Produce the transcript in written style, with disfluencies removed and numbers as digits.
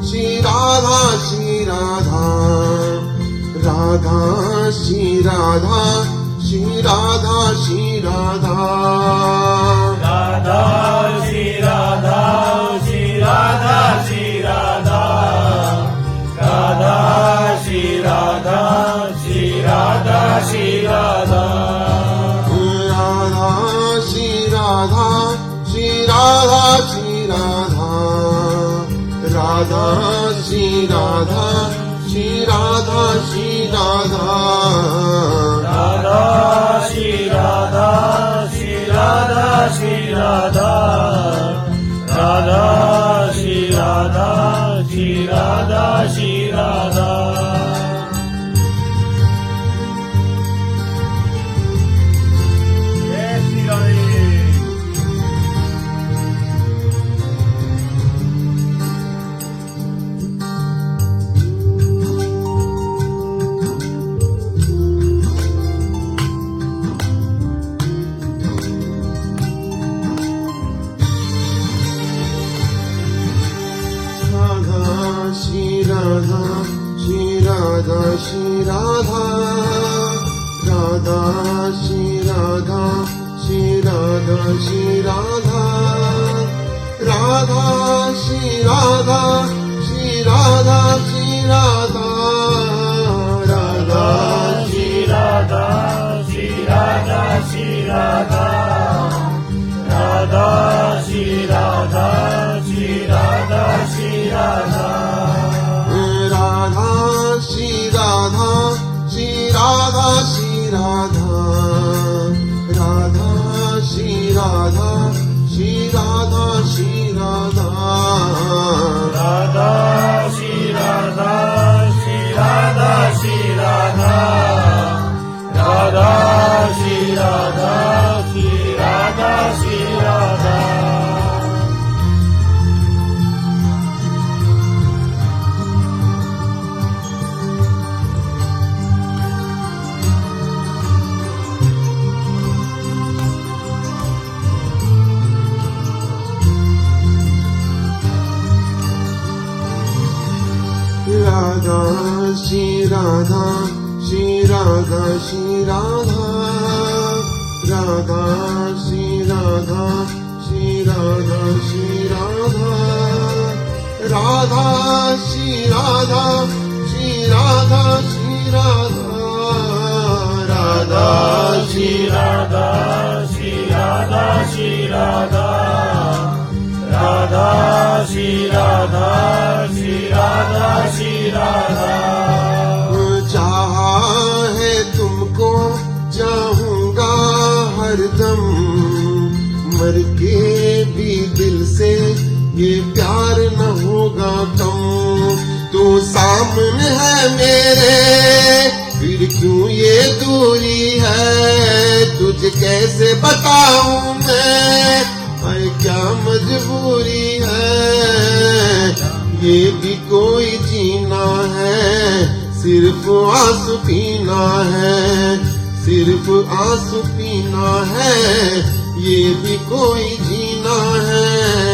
श्री राधा श्री राधा राधा श्री राधा श्री राधा श्री राधा राधा श्री राधा श्री राधा श्री राधा राधा श्री राधा श्री राधा श्री राधा राधा श्री राधा श्री राधा श्री राधा राधा श्री राधा श्री राधा श्री राधा राधा श्री राधा श्री राधा श्री राधा राधा श्री राधा श्री राधा श्री राधा जय श्री राधे श्री राधा श्री राधा श्री राधा राधा श्री राधा श्री राधा श्री राधा राधा श्री राधा श्री राधा श्री राधा राधा श्री राधा श्री राधा श्री राधा राधा श्री राधा श्री राधा श्री राधा राधा श्री राधा श्री राधा श्री राधा राधा श्री राधा श्री राधा श्री राधा राधा श्री राधा श्री राधा श्री राधा राधा श्री राधा श्री राधा श्री राधा राधा श्री राधा श्री राधा श्री राधा राधा श्री राधा श्री राधा श्री राधा राधा श्री राधा श्री राधा श्री राधा राधा श्री राधा श्री राधा श्री राधा राधा श्री राधा श्री राधा श्री राधा चाहा है तुमको चाहूंगा हरदम मर के भी दिल से ये प्यार न होगा कम तू सामने है मेरे फिर क्यों ये दूरी है तुझे कैसे बताऊं मैं क्या मजबूरी है ये भी कोई जीना है सिर्फ आंसू पीना है सिर्फ आंसू पीना है ये भी कोई जीना है